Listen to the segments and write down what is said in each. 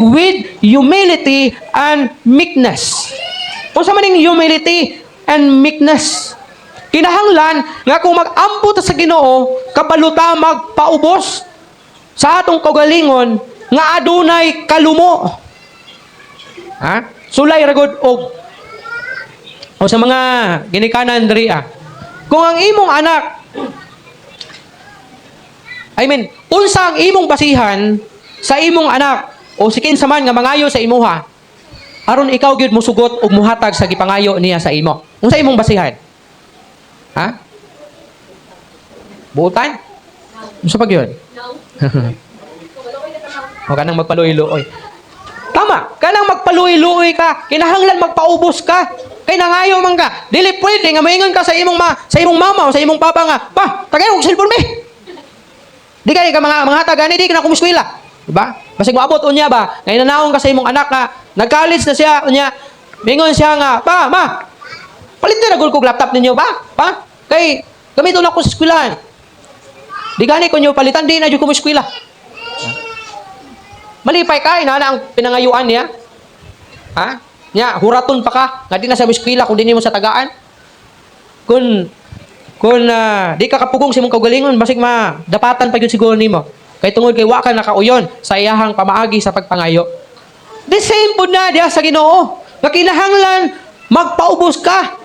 with humility and meekness. Kung sa maning humility and meekness, kinahanglan nga kung mag-ampo ta sa Ginoo, kabalo ta magpaubos sa atong kaugalingon nga adunay kalumo. Ha? Sulay ragod o sa mga ginikanan diri kung ang imong anak, unsa ang imong basihan sa imong anak o si kinsa man nga mangayo sa imuha, aron ikaw gyud musugot ug muhatag sa gipangayo niya sa imo. Unsa imong basihan? Ha? Buutan? Unsa pa gyud? O kanang magpaluoy-luoy. Tama, kanang magpaluoy-luoy ka, kinahanglan magpaubos ka. Kay nangayo man ka. Dili pwede nga maingon ka sa imong mama o sa imong papa nga, "Pa, tagay og cellphone me." Di ka mga tagani di ka na kumuskwela. Diba? Basig moabot unya ba? Ngay nanaon ka sa imong anak nga nag-college na siya unya. Mingon siya nga, "Pa, ma, palitan na gud kog laptop ninyo ba? Pa, kay gamiton ako sa eskwelahan." Di gani ko nyo palitan, di na jud ko mo eskwela. Malipay ka, ina na ang pinangayuan niya. Ha? Nya, huraton pa ka, nga di na sa eskwela kung di mo sa tagaan. Kung di ka kapugong sa imong kaugalingon, basig madapatan pa yun siguro nimo. Kay tungod kay wa ka nakauyon sa iyahang pamaagi sa pagpangayo. The same po na diha sa Ginoo. Nga kinahanglan magpaubos ka.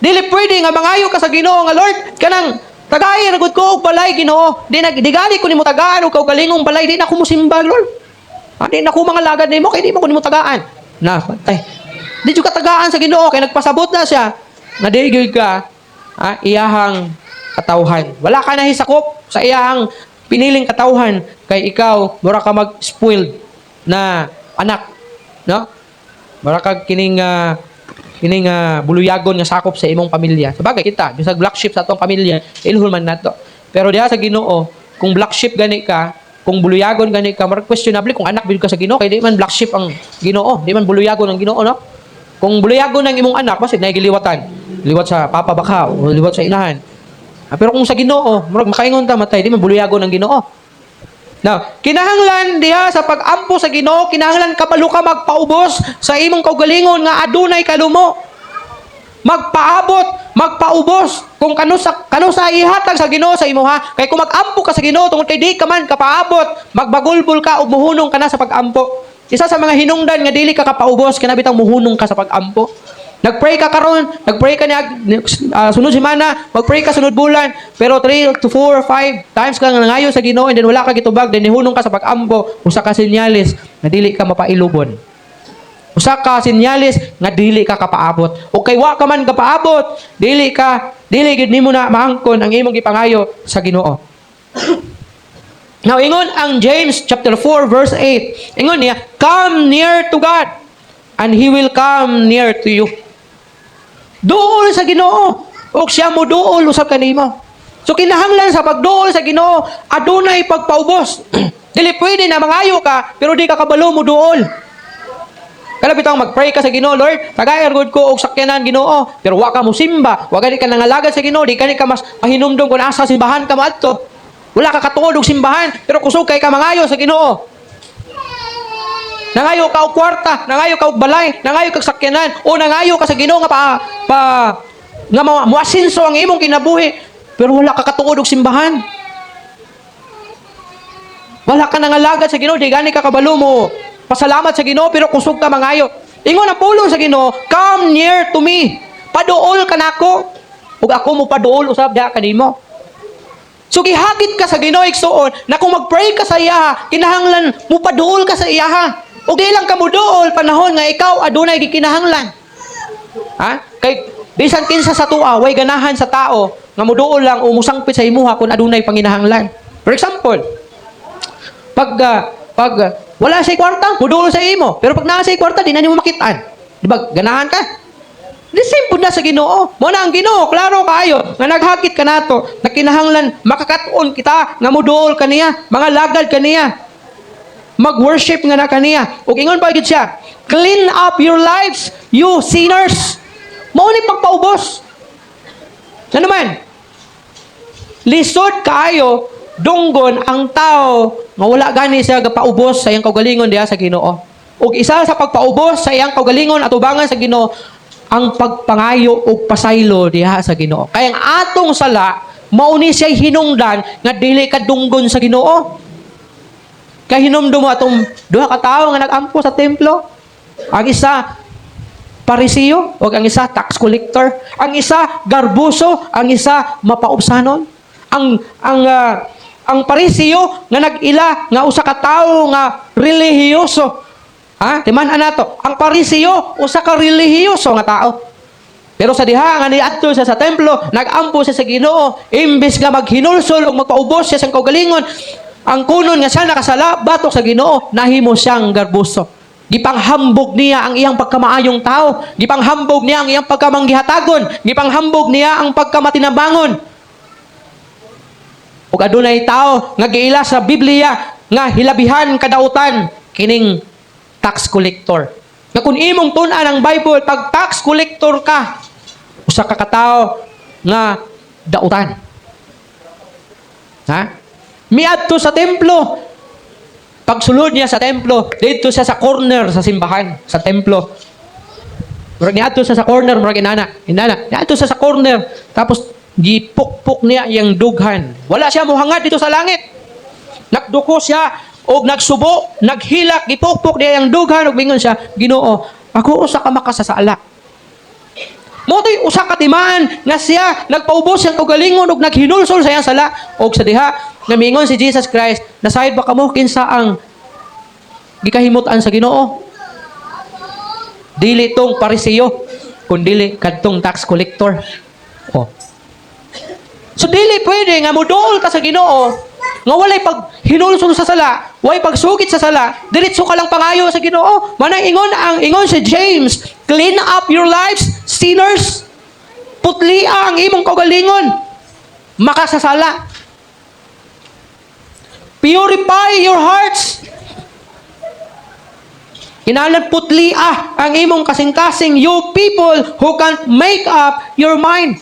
Dili pwede nga mangayo ka sa Ginoo nga Lord, kanang tagay ragud ko og balay Ginoo. Di gani ko nimo tagaan og kaugalingong balay, di na ko musimba Lord. Di na ko mga lagad nimo kay di mo ko nimo tagaan. Na, patay. Di jud ka tagaan sa Ginoo kay nagpasabot na siya. Na dili gyud ka iyahang katawhan. Wala ka na hisakop sa iyahang piniling katawhan kay ikaw mura ka mag-spoiled na anak, no? Mura ka kining buluyagon nga sakop sa imong pamilya. Sabagay kita, bisag black sheep sa atong pamilya, ilhul man nato. Pero diha sa Ginoo, kung black sheep gani ka, kung buluyagon gani ka, mura questionable kung anak bid ka sa Ginoo kay di man black sheep ang Ginoo, di man buluyagon ang Ginoo, no? Kung buluyagon ang imong anak, basig na giliwatan. Liwat sa papa baka o liwat sa inahan. Pero kung sa Ginoo, murag makaingon ta matay, di man buluyagon ang Ginoo. Now, kinahanglan diha sa pag-ampo sa Ginoo, kinahanglan kabalo ka magpaubos sa imong kaugalingon nga adunay kalumo. Magpaubos kung kano sa ihatag sa Ginoo sa imuha. Kay kung mag-ampo ka sa Ginoo tungod kay di ka man kapaabot, magbagulbol ka ug muhunong ka na sa pag-ampo. Isa sa mga hinungdan nga dili ka kapaubos kinabitang muhunong ka sa pag-ampo. Nag-pray ka karon, nag-pray ka sunod semana, mag-pray ka sunod bulan, pero 3 to 4 or 5 times ka nangayo sa Ginoo and then wala ka gitubag, then nihunong ka sa pag-ampo, usa ka sinyalis nga dili ka mapailubon. Usa ka sinyalis nga dili ka kapaabot. O kay wa ka man kapaabot, dili gid nimo na maangkon ang imong gipangayo sa Ginoo. Now ingon ang James chapter 4 verse 8. Ingon niya, "Come near to God, and He will come near to you." Duol sa Ginoo, o siya mo duol usab kanimo. So kinahanglan sa pagduol sa Ginoo, adunay pagpaubos. Dili pwede na mangayo ka pero di ka kabalo mo duol. Kala bitang mag-pray ka sa Ginoo, "Lord, tagay gud ko og sakyanan Ginoo," pero wa ka mo simba, wa gani ka nangalagad sa Ginoo, di ka mas mahinumdom kung asa simbahan ka maadto. Wala ka katuod og simbahan, pero kusog kay ka mangayo sa Ginoo. Nangayo ka og kwarta, nangayo ka og balay, nangayo ka og sakyanan, o nangayo ka sa Ginoo nga nga muasinso ang imong kinabuhi, pero wala ka katuod og simbahan. Wala ka nangalagad sa Ginoo, di gani ka kabalo mo pasalamat sa Ginoo, pero kusog ka mangayo. Ingon ang pulong sa Ginoo, "Come near to me." Paduol ka nako, ug ako mo paduol usab diha kanimo. So gihagit ka sa Ginoo igsuon na kung mag-pray ka sa iya, kinahanglan mo paduol ka sa iya. O di lang ka mo duol panahon nga ikaw adunay gikinahanglan. Kay bisan kinsa sa tuwa way ganahan sa tao nga moduol lang o musangpit sa imuha kung adunay panginahanglan. For example, pag wala siya kwarta, moduol sa imo. Pero pag naa siya kwarta, di na nimo makitaan. Di ba ganahan ka? The same po na sa Ginoo. Mo na ang Ginoo, klaro kaayo nga naghakit ka nato, na kinahanglan makakatuon kita nga moduol kaniya, mga lagad kaniya. Mag-worship nga na kaniya. Ug ingon pa gid siya, "Clean up your lives, you sinners." Mao ni pagpaubos. Ano naman? Lisod kaayo dunggon ang tao nga wala gani siya gapaubos sa iyang kaugalingon diha sa Ginoo. Ug isa sa pagpaubos sa iyang kaugalingon at ubangan sa Ginoo ang pagpangayo ug pasaylo diha sa Ginoo. Kaya ang atong sala mao ni siya hinungdan nga dili ka dunggon sa Ginoo. Kay hinumdum mo atong duha ka tawo nga nag-ampo sa templo. Ang isa Parisiyo, o ang isa tax collector, ang isa garbuso, ang isa mapaubsanon. Ang Parisiyo nga nag-ila nga usa ka tawo nga relihiyoso. Ha? Timan nato, ang Parisiyo usa ka relihiyoso nga tao. Pero sa diha nga niadto siya sa templo, nag-ampo siya sa Ginoo, imbes nga maghinulsol o magpaubos siya sa kaugalingon, ang kunon nga siya nakasala batok sa Ginoo, nahimo siyang garbuso. Gipanghambog niya ang iyang pagkamaayong tao. Gipanghambog niya ang iyang pagkamanggihatagon. Gipanghambog niya ang pagkamatinabangon. Ug adunay tao nga giila sa Biblia nga hilabihan kadautan kining tax collector. Nga kung imong tun-an ang Bible, pag tax collector ka, usa ka katao nga dautan. Ha? Miadto sa templo. Pagsulod niya sa templo, dito siya sa corner sa simbahan, sa templo. Murag niadto siya sa corner, murag inana. Niadto siya sa corner, tapos gipukpuk niya yung dughan. Wala siya mohangad dito sa langit. Nagduko siya, o nagsubo, naghilak, gipukpuk niya yung dughan, o bingon siya, Ginoo, ako usa ka makasasala. Motoy usa ka timaan nga siya nagpaubos siyang kaugalingon ug naghinulsol sa iyang sala ug sa diha namingon si Jesus Christ nasayod ba kamo kinsa ang gikahimutan sa Ginoo? Dili tong Parisiyo kun dili kadtong tax collector. Oh. So dili pwede nga moduol ka sa Ginoo nga walay pag hinulsol sa sala, walay pagsugit sa sala, diretso ka lang pangayo sa Ginoo. Manay ingon si James, clean up your lives, sinners. Putlia ang imong kaugalingon. Makasasala. Purify your hearts. Kinahanglan putlia ang imong kasing-kasing, you people who can't make up your mind.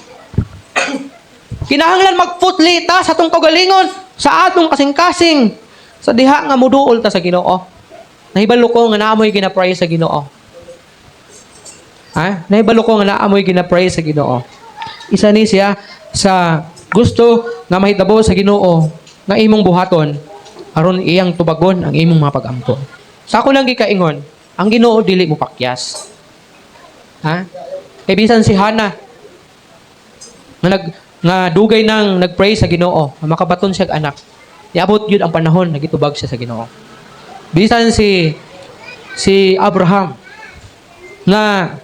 Kinahanglan magputli ta sa atong kaugalingon, sa atong kasing-kasing, sa diha nga muduol ta sa Ginoo. Nahibalo ko nga naamoy ginapray sa Ginoo. Ha? Nahibalo ko nga naamoy ginapray sa Ginoo. Isa ni siya sa gusto nga mahitabo sa Ginoo nga imong buhaton aron iyang tubagon ang imong mga pag-ampo. Sa ako lang gikaingon, ang Ginoo dili mo pakyas. Ha? Kay bisan si Hana nga dugay nang nagpray sa Ginoo, makabaton siya anak. Niabot yun ang panahon nagitubag siya sa Ginoo. Bisan si Abraham nga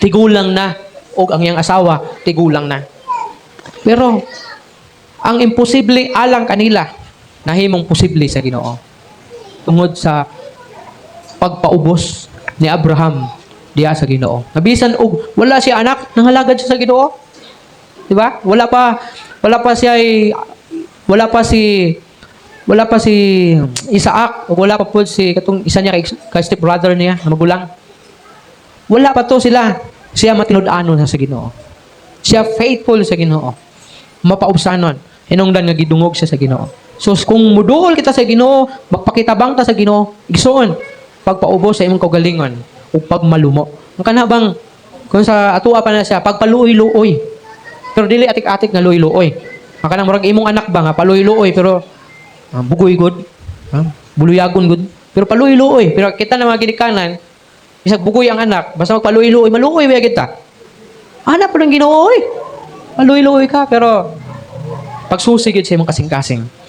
tigulang na o ang iyang asawa tigulang na. Pero ang imposible alang kanila nahimong posible sa Ginoo. Tungod sa pagpaubos ni Abraham diha sa Ginoo. Nabisan og wala siya anak, nangalagad siya sa Ginoo. Di ba? Wala pa si Isaac o wala pa po si katong isa niya kay step brother niya na magulang. Wala pa to sila. Siya matinud-anon sa Ginoo. Siya faithful sa Ginoo. Mapaubsanon. Hinungdan nga gidungog siya sa Ginoo. So kung muduol kita sa Ginoo, magpakitabang ta sa Ginoo, igsoon pagpaubos sa imong kaugalingon o pagmalumo. Ang kanabang kung sa atua pa na siya pagpaluoy-luoy. Pero dili atik-atik nga luoy-luoy. Ang kanang murag imong anak ba nga paluoy-luoy pero bugoy good, buluyagon good. Pero paluoy-luoy. Pero kita na mga ginikanan, isag bugoy ang anak, basta magpaluoy-luoy, maluoy ba kita? Anak pa ng Ginoo, paluoy-luoy ka pero pagsusigid sa imong kasing-kasing.